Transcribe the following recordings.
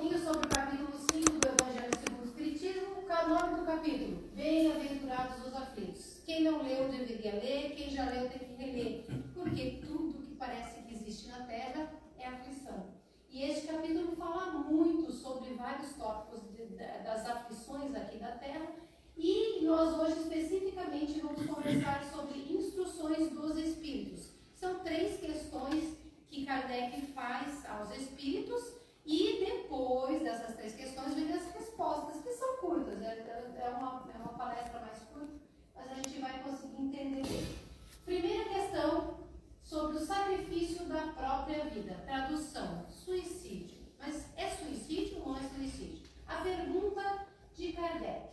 pouquinho sobre o capítulo 5 do Evangelho segundo o Espiritismo. O nome do capítulo: Bem-aventurados os aflitos. Quem não leu deveria ler, quem já leu tem que reler, porque tudo que parece que existe na Terra é aflição. E este capítulo fala muito sobre vários tópicos das aflições aqui da Terra, e nós hoje especificamente vamos conversar sobre instruções dos espíritos. São 3 questões que Kardec faz aos espíritos, e depois dessas 3 questões vem as respostas, que são curtas. É uma palestra mais curta, mas a gente vai conseguir entender bem. Primeira questão, sobre o sacrifício da própria vida. Tradução: suicídio. Mas é suicídio ou não é suicídio? A pergunta de Kardec: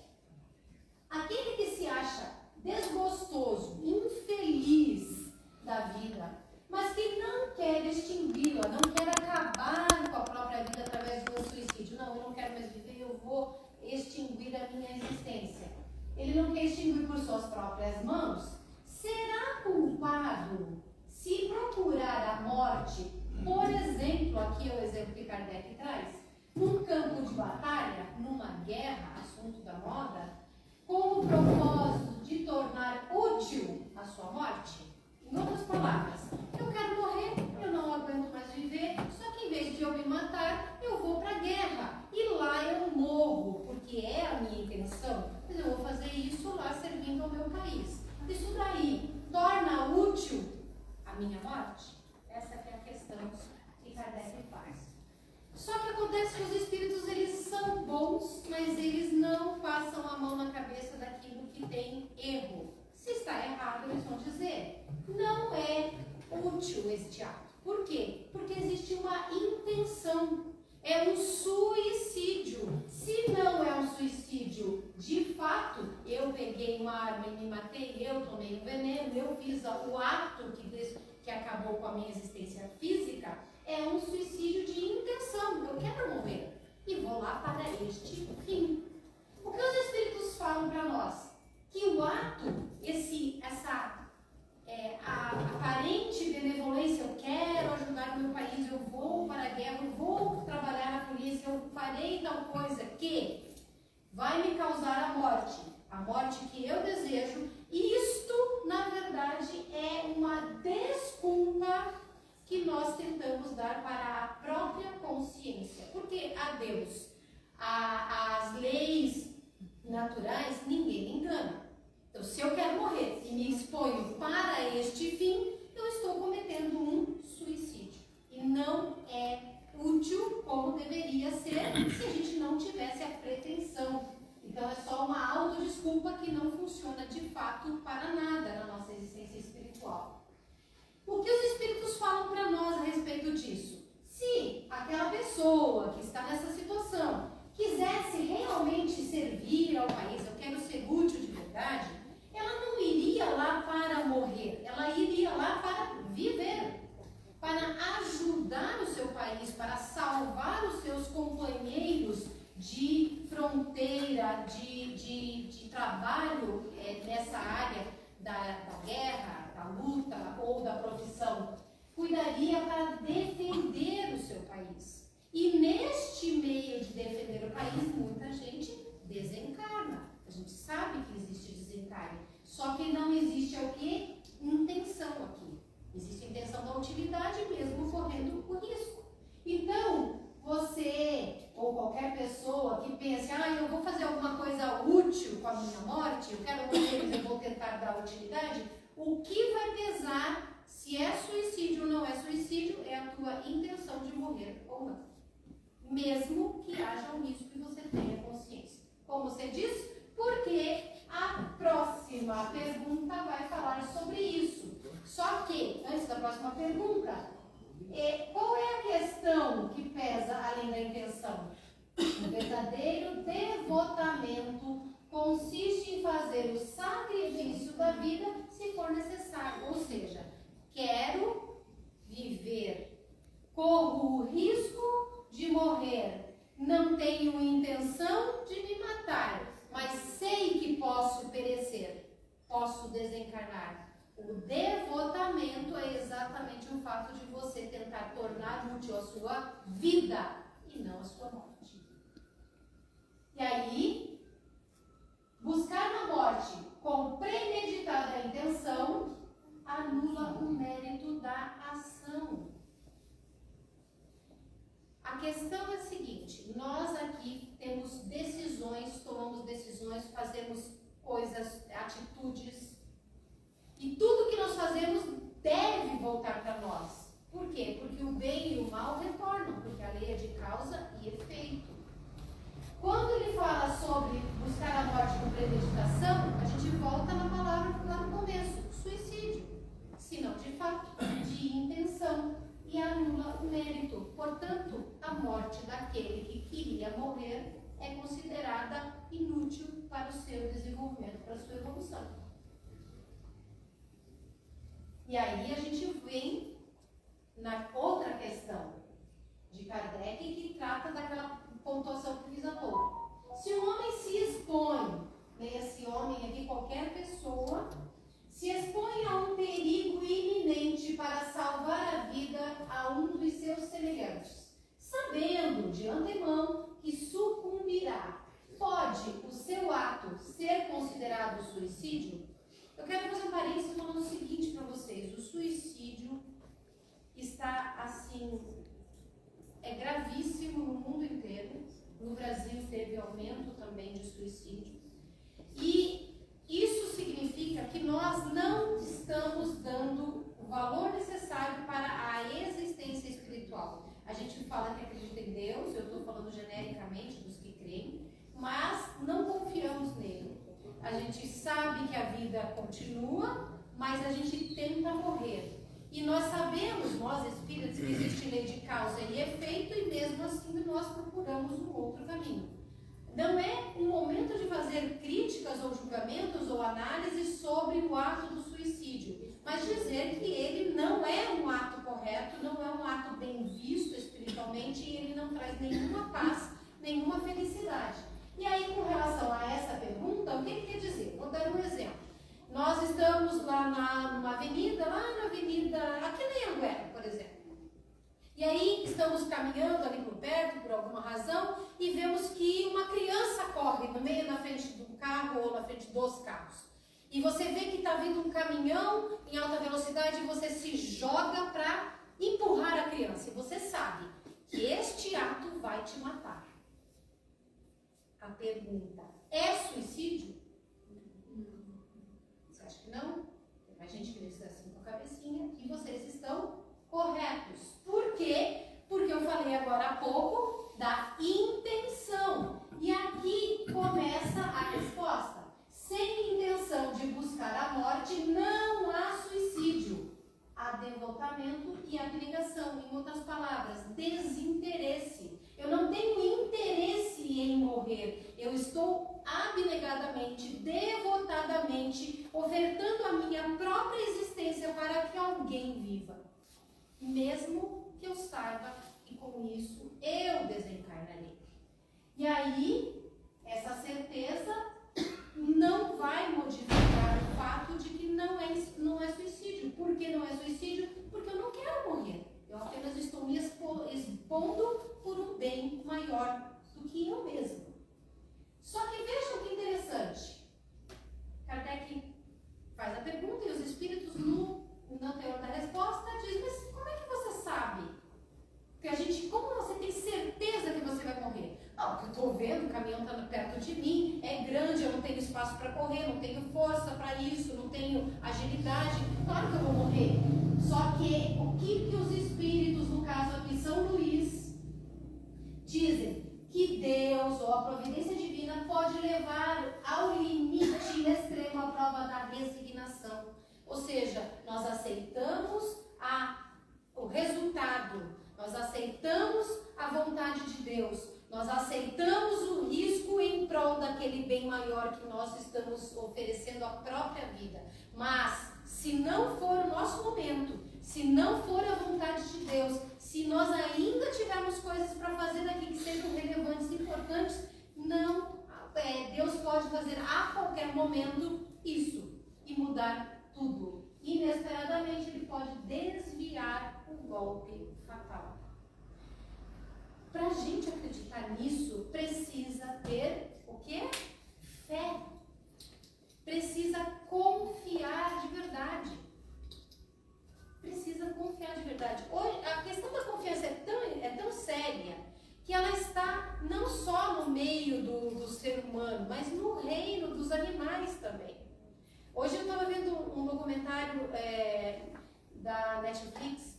aquele que se acha desgostoso, infeliz da vida, mas que não quer extingui-la, não quer acabar com a própria vida através de um suicídio. Não, eu não quero mais viver, eu vou extinguir a minha existência. Ele não quer extinguir por suas próprias mãos. Será culpado se procurar a morte, por exemplo, aqui é o exemplo que Kardec traz, num campo de batalha, numa guerra, assunto da moda, com o propósito de tornar útil a sua morte? Em outras palavras, eu quero morrer, eu não aguento mais viver, só que em vez de eu me matar, eu vou para a guerra. E lá eu morro, porque é a minha intenção. Mas eu vou fazer isso lá servindo ao meu país. Isso daí torna útil a minha morte? Essa é a questão que Kardec faz. Só que acontece que os espíritos, eles são bons, mas eles não passam a mão na cabeça daquilo que tem erro. Se está errado, eles vão dizer: não é útil este ato. Por quê? Porque existe uma intenção. É um suicídio. Se não é um suicídio de fato, eu peguei uma arma e me matei, eu tomei um veneno, eu fiz o ato que acabou com a minha existência física, é um suicídio de intenção. Eu quero morrer e vou lá para este fim. O que os espíritos falam para nós? Que o ato, a aparente benevolência, eu quero ajudar o meu país, eu vou para a guerra, eu vou trabalhar na polícia, eu farei tal coisa que vai me causar a morte que eu desejo. Isto, na verdade, é uma desculpa que nós tentamos dar para a própria consciência. Porque a Deus, as leis naturais, ninguém engana. Então, se eu quero morrer e me exponho para este fim, eu estou cometendo um suicídio. E não é útil como deveria ser se a gente não tivesse a pretensão. Então, é só uma autodesculpa que não funciona de fato para nada na nossa existência espiritual. O que os espíritos falam para nós a respeito disso? Se aquela pessoa que está nessa situação quisesse realmente servir ao país, eu quero ser útil de verdade, ela não iria lá para morrer, ela iria lá para viver, para ajudar o seu país, para salvar os seus companheiros de fronteira, de trabalho nessa área da guerra, da luta ou da profissão. Cuidaria para defender o seu país. E neste meio de defender o país, muita gente desencarna. A gente sabe que existe desencarne. Só que não existe o quê? Intenção aqui. Existe a intenção da utilidade mesmo correndo o risco. Então, você ou qualquer pessoa que pense: eu vou fazer alguma coisa útil com a minha morte, eu quero morrer, mas eu vou tentar dar utilidade, o que vai pesar se é suicídio ou não é suicídio é a tua intenção de morrer ou não. Mesmo que haja um risco e você tenha consciência. Como você diz? Porque a próxima pergunta vai falar sobre isso. Só que, antes da próxima pergunta, qual é a questão que pesa além da intenção? O verdadeiro devotamento consiste em fazer o sacrifício da vida se for necessário. Ou seja, quero viver, corro o risco de morrer, não tenho intenção de me matar, mas sei que posso perecer, posso desencarnar. O devotamento é exatamente o fato de você tentar tornar útil a sua vida e não a sua morte. E aí, buscar na morte com premeditada intenção anula o mérito da ação. A questão é a seguinte: nós aqui temos decisões, tomamos decisões, fazemos coisas, atitudes, e tudo que nós fazemos deve voltar para nós. Por quê? Porque o bem e o mal retornam, porque a lei é de causa e efeito. Quando ele fala sobre buscar a morte com premeditação, a gente volta na palavra lá no começo, suicídio, se não de fato, de intenção, e anula o mérito. Portanto, a morte daquele que queria morrer é considerada inútil para o seu desenvolvimento, para a sua evolução. E aí a gente vem na outra questão de Kardec, que trata daquela pontuação que fiz há pouco. Se um homem se expõe, leia-se homem aqui, qualquer pessoa, se expõe a um perigo iminente para salvar a vida a um dos seus semelhantes, sabendo de antemão que sucumbirá, pode o seu ato ser considerado suicídio? Eu quero fazer um parênteses falando o seguinte para vocês: o suicídio está assim, é gravíssimo no mundo inteiro. No Brasil teve aumento também de suicídio. E isso significa que nós não estamos dando o valor necessário para a existência espiritual. A gente fala que acredita em Deus, eu estou falando genericamente dos que creem, mas não confiamos nele. A gente sabe que a vida continua, mas a gente tenta morrer. E nós sabemos, nós espíritos, que existe lei de causa e efeito, e mesmo assim nós procuramos um outro caminho. Não é um momento de fazer críticas ou julgamentos ou análises sobre o ato do suicídio, mas dizer que ele não é um ato correto, não é um ato bem visto espiritualmente, e ele não traz nenhuma paz, nenhuma felicidade. E aí, com relação a essa pergunta, o que quer dizer? Vou dar um exemplo. Nós estamos lá numa avenida, aqui na Anguera, por exemplo. E aí estamos caminhando ali por perto, por alguma razão, e vemos que uma criança corre no meio, na frente do carro ou na frente dos carros. E você vê que está vindo um caminhão em alta velocidade e você se joga para empurrar a criança. E você sabe que este ato vai te matar. A pergunta: é suicídio? Você acha que não? Tem mais gente que diz assim com a cabecinha, e vocês estão corretos. Por quê? Porque eu falei agora há pouco da intenção. E aqui começa a resposta. Sem intenção de buscar a morte, não há suicídio. Há devotamento e abnegação. Em outras palavras, desinteresse. Eu não tenho interesse em morrer. Eu estou abnegadamente, devotadamente, ofertando a minha própria existência para que alguém viva. Mesmo que eu saiba que com isso eu desencarnarei. E aí, essa certeza não vai modificar o fato de que não é suicídio. Por que não é suicídio? Porque eu não quero morrer. Eu apenas estou me expondo por um bem maior do que eu mesmo. Só que vejam que interessante. Kardec faz a pergunta e os espíritos no teor da resposta dizem: mas como é que você sabe? Porque como você tem certeza que você vai morrer? Não, porque eu estou vendo, o caminhão está perto de mim, é grande, eu não tenho espaço para correr, não tenho força para isso, não tenho agilidade, claro que eu vou morrer. Só que o que os espíritos, no caso aqui São Luís, dizem? Que Deus ou a providência divina pode levar ao limite extremo a prova da resignação. Ou seja, nós aceitamos o resultado, nós aceitamos a vontade de Deus, nós aceitamos o risco em prol daquele bem maior que nós estamos oferecendo a própria vida. Mas, se não for o nosso momento, se não for a vontade de Deus, se nós ainda tivermos coisas para fazer aqui que sejam relevantes e importantes, Deus pode fazer a qualquer momento isso e mudar tudo. Inesperadamente, Ele pode desviar o golpe fatal. Para a gente acreditar nisso, precisa ter o quê? Fé. Precisa confiar de verdade. Precisa confiar de verdade. Hoje, a questão da confiança é tão séria que ela está não só no meio do ser humano, mas no reino dos animais também. Hoje eu estava vendo um documentário da Netflix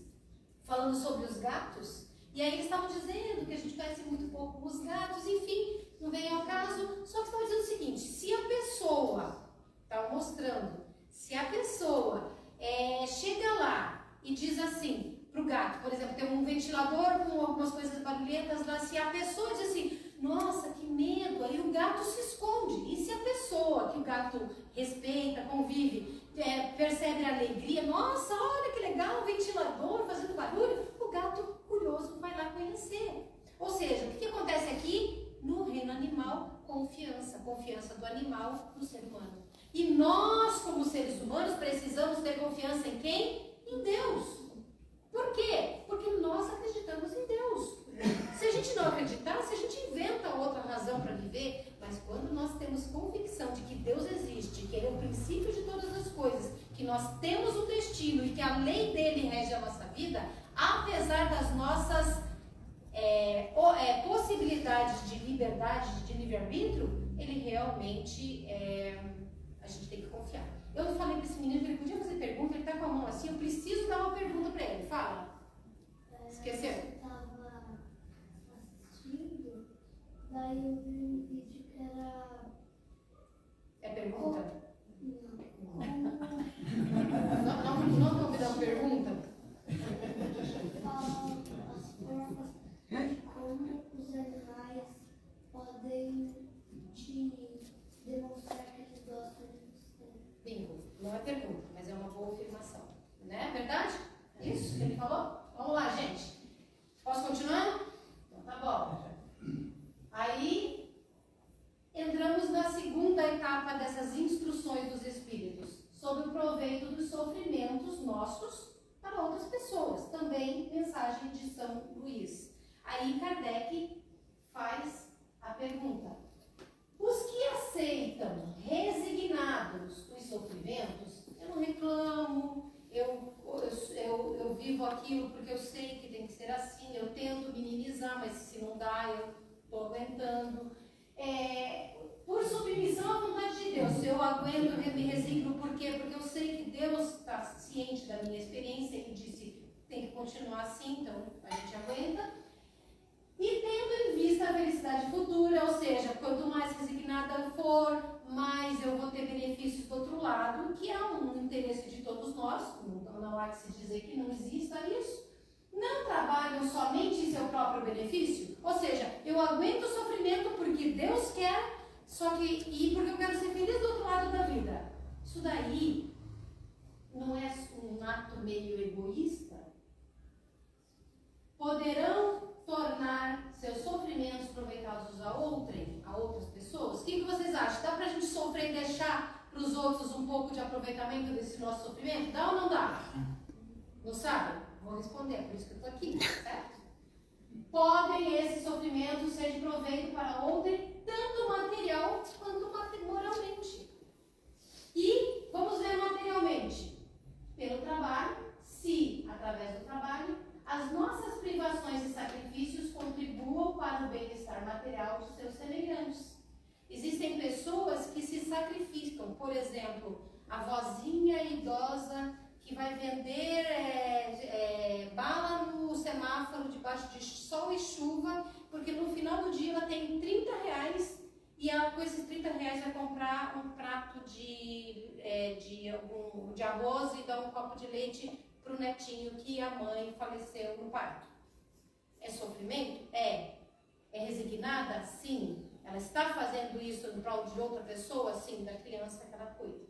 falando sobre os gatos, e aí eles estavam dizendo que a gente conhece muito pouco os gatos, enfim, não vem ao caso, só que estavam dizendo o seguinte: se a pessoa, estava mostrando, se a pessoa chega lá e diz assim pro gato, por exemplo, tem um ventilador com algumas coisas barulhentas lá, se a pessoa diz assim, nossa, que medo, aí o gato se esconde. E se a pessoa que o gato respeita, convive, percebe a alegria, nossa, olha que legal, um ventilador fazendo barulho, o gato curioso vai lá conhecer. Ou seja, o que acontece aqui? No reino animal, confiança do animal no ser humano. E nós, como seres humanos, precisamos ter confiança em quem? Em Deus. Por quê? Porque nós acreditamos em Deus. Se a gente não acreditar, se a gente inventa outra razão para viver, mas quando nós temos convicção de que Deus existe, que Ele é o princípio de todas as coisas, que nós temos um destino e que a lei dele rege a nossa vida, apesar das nossas possibilidades de liberdade, de livre-arbítrio, Ele realmente, a gente tem que confiar. Eu falei para esse menino que ele podia fazer pergunta, ele está com a mão assim, eu preciso dar uma pergunta para ele. Fala. Esqueceu? Eu estava assistindo, daí eu vi um vídeo que era... É pergunta? Não. Não convidamos pergunta? Fala as formas de como os animais podem te demonstrar que eles gostam de você. Bingo. Não é pergunta, mas é uma boa afirmação. Não é verdade? Isso que ele falou? Vamos lá, gente. Posso continuar? Então tá bom. Aí, entramos na segunda etapa dessas instruções dos Espíritos, sobre o proveito dos sofrimentos nossos para outras pessoas. Também mensagem de São Luís. Aí Kardec faz a pergunta: os que aceitam resignados os sofrimentos, eu não reclamo, eu vivo aquilo porque eu sei que tem que ser assim, eu tento minimizar, mas se não dá, eu estou aguentando. Por submissão à vontade de Deus, eu aguento, eu me resigno, por quê? Porque eu sei que Deus está ciente da minha experiência e disse, tem que continuar assim, então a gente aguenta. E tendo em vista a felicidade futura, ou seja, quanto mais resignada eu for, mais eu vou ter benefícios do outro lado, que é um interesse de todos nós, não há que se dizer que não exista isso. Não trabalham somente em seu próprio benefício, ou seja, eu aguento o sofrimento porque Deus quer, e porque eu quero ser feliz do outro lado da vida. Isso daí não é um ato meio egoísta? Poderão tornar seus sofrimentos proveitosos a outras pessoas? O que vocês acham? Dá pra gente sofrer e deixar para os outros um pouco de aproveitamento desse nosso sofrimento? Dá ou não dá? Não sabe? Vou responder, por isso que eu estou aqui, certo? Podem esses sofrimentos ser de proveito para outrem, tanto material quanto moralmente. E vamos ver materialmente. Pelo trabalho, se através do trabalho as nossas privações e sacrifícios contribuam para o bem-estar material de seus semelhantes. Existem pessoas que se sacrificam, por exemplo, a vozinha idosa que vai vender bala no semáforo debaixo de sol e chuva, porque no final do dia ela tem R$30 e ela, com esses R$30 vai comprar um prato de arroz e dar um copo de leite para o netinho que a mãe faleceu no parto. É sofrimento? É. É resignada? Sim. Ela está fazendo isso em prol de outra pessoa? Sim, da criança que ela cuida.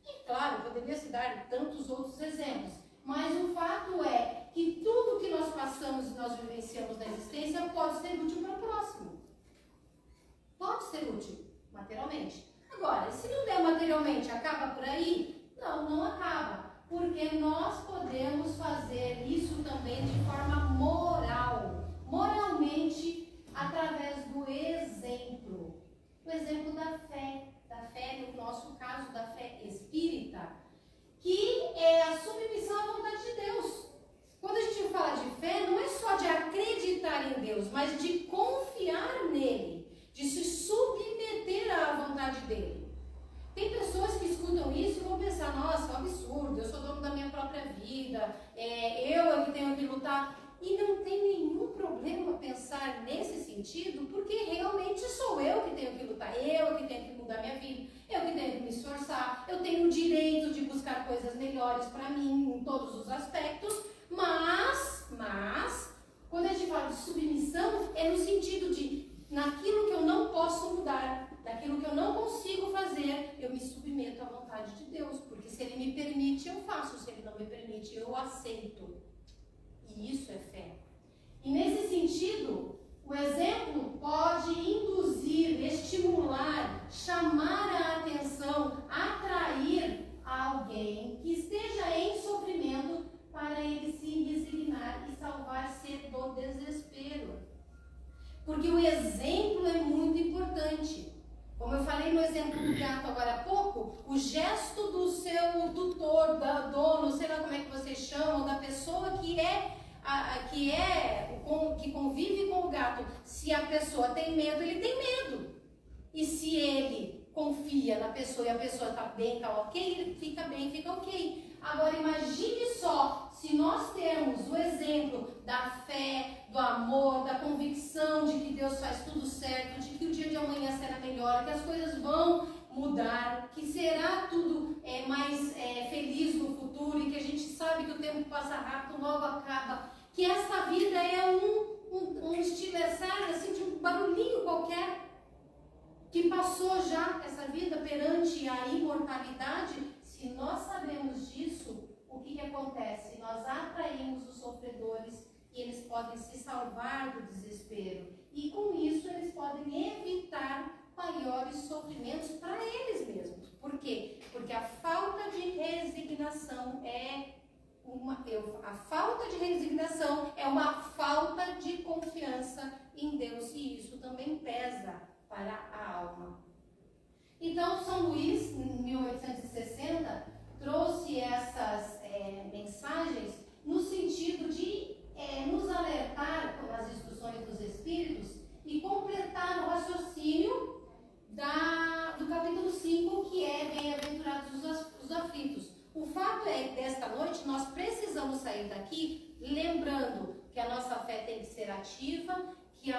E claro, poderia se dar tantos outros exemplos, mas o fato é que tudo que nós passamos e nós vivenciamos na existência pode ser útil para o próximo. Pode ser útil, materialmente. Agora, se não der materialmente, acaba por aí? Não, não acaba. Porque nós podemos fazer isso também de forma moral. Moralmente, exemplo da fé, no nosso caso, da fé espírita, que é a submissão à vontade de Deus. Quando a gente fala de fé, não é só de acreditar em Deus, mas de confiar nele, de se submeter à vontade dele. Tem pessoas que escutam isso e vão pensar, nossa, é um absurdo, eu sou dono da minha própria vida, eu é que tenho que lutar. E não tem nenhum problema pensar nesse sentido, porque realmente sou eu que tenho que lutar, eu que tenho que mudar minha vida, eu que tenho que me esforçar, eu tenho o direito de buscar coisas melhores para mim em todos os aspectos, mas, quando a gente fala de submissão, é no sentido de, naquilo que eu não posso mudar, naquilo que eu não consigo fazer, eu me submeto à vontade de Deus, porque se Ele me permite, eu faço, se Ele não me permite, eu aceito. E isso é fé. E nesse sentido, o exemplo pode induzir, estimular, chamar a atenção, atrair alguém que esteja em sofrimento para ele se resignar e salvar-se do desespero. Porque o exemplo é muito importante. Como eu falei no exemplo do gato agora há pouco, o gesto do seu tutor, da dono, sei lá como é que vocês chamam, da pessoa que convive com o gato, se a pessoa tem medo, ele tem medo. E se ele confia na pessoa e a pessoa está bem, está ok, ele fica bem, fica ok. Agora imagine só, se nós temos o exemplo da fé, do amor, da convicção de que Deus faz tudo certo, de que o dia de amanhã será melhor, que as coisas vão mudar, que será tudo mais feliz no futuro e que a gente sabe que o tempo passa rápido, logo acaba, que essa vida é um estileçar assim, de um barulhinho qualquer, que passou já essa vida perante a imortalidade. Se nós sabemos disso, o que acontece? Nós atraímos os sofredores e eles podem se salvar do desespero. E com isso eles podem evitar maiores sofrimentos para eles mesmos. Por quê? Porque a falta de resignação é uma falta de confiança em Deus, e isso também pesa para a alma. Então, São Luís, em 1860, trouxe essas mensagens no sentido de nos alertar com as instruções dos Espíritos e completar o raciocínio do capítulo 5, que é Bem-aventurados os aflitos. O fato é que desta noite nós precisamos sair daqui lembrando que a nossa fé tem que ser ativa, que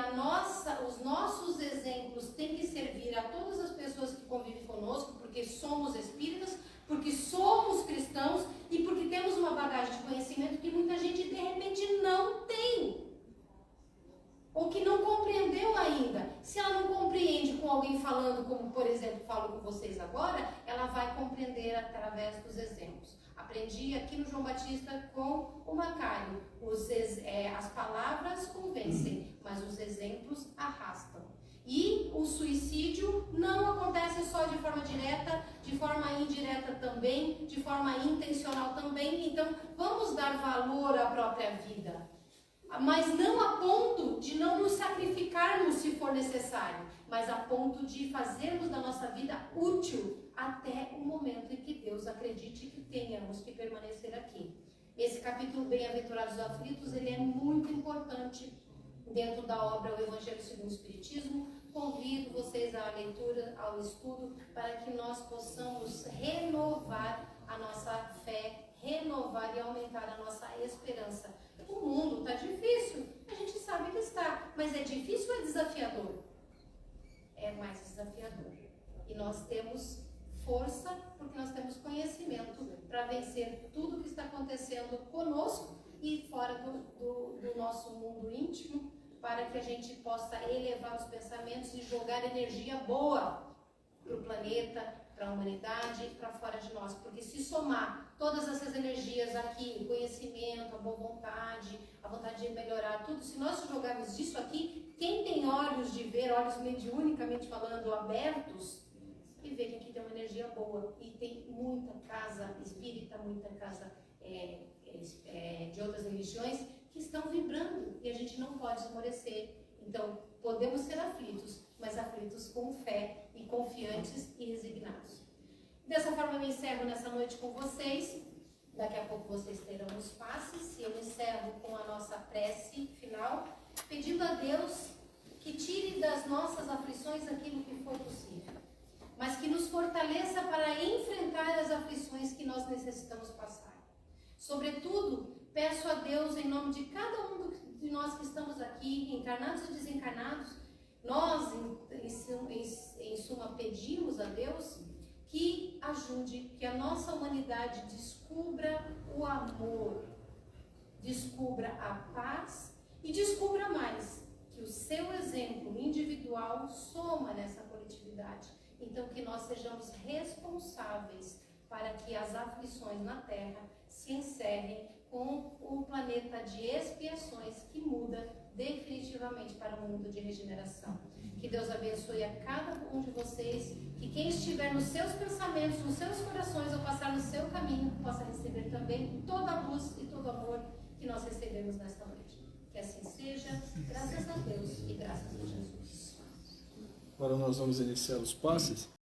os nossos exemplos têm que servir a todas as pessoas que convivem conosco, porque somos espíritas, porque somos cristãos e porque temos uma bagagem de conhecimento que muita gente de repente não tem, ou que não compreendeu ainda. Se ela não compreende com alguém falando, como por exemplo falo com vocês agora, ela vai compreender através dos exemplos. Aprendi aqui no João Batista com o Macário. As palavras convencem, mas os exemplos arrastam. E o suicídio não acontece só de forma direta, de forma indireta também, de forma intencional também. Então, vamos dar valor à própria vida, mas não a ponto de não nos sacrificarmos se for necessário, mas a ponto de fazermos da nossa vida útil até o momento em que Deus acredite que tenhamos que permanecer aqui. Esse capítulo Bem-aventurados os aflitos, ele é muito importante dentro da obra O Evangelho segundo o Espiritismo. Convido vocês à leitura, ao estudo, para que nós possamos renovar a nossa fé, renovar e aumentar a nossa esperança. O mundo está difícil, a gente sabe que está, mas é difícil ou é desafiador? É mais desafiador. E nós temos força, porque nós temos conhecimento para vencer tudo que está acontecendo conosco e fora do nosso mundo íntimo, para que a gente possa elevar os pensamentos e jogar energia boa para o planeta, para a humanidade e para fora de nós. Porque se somar todas essas energias aqui, o conhecimento, a boa vontade, a vontade de melhorar tudo, se nós jogarmos isso aqui, quem tem olhos de ver, olhos mediunicamente falando, abertos, e veja que tem uma energia boa. E tem muita casa espírita, muita casa de outras religiões que estão vibrando, e a gente não pode esmorecer. Então, podemos ser aflitos, mas aflitos com fé e confiantes e resignados. Dessa forma, eu me encerro nessa noite com vocês. Daqui a pouco vocês terão os passes. E eu encerro com a nossa prece final, pedindo a Deus que tire das nossas aflições aquilo que for possível, mas que nos fortaleça para enfrentar as aflições que nós necessitamos passar. Sobretudo, peço a Deus, em nome de cada um de nós que estamos aqui, encarnados e desencarnados, nós, em suma, pedimos a Deus que ajude, que a nossa humanidade descubra o amor, descubra a paz e descubra mais que o seu exemplo individual soma nessa coletividade. Então, que nós sejamos responsáveis para que as aflições na Terra se encerrem com um planeta de expiações que muda definitivamente para um mundo de regeneração. Que Deus abençoe a cada um de vocês, que quem estiver nos seus pensamentos, nos seus corações, ou passar no seu caminho, possa receber também toda a luz e todo o amor que nós recebemos nesta noite. Que assim seja, graças a Deus e graças a Jesus. Agora nós vamos iniciar os passes.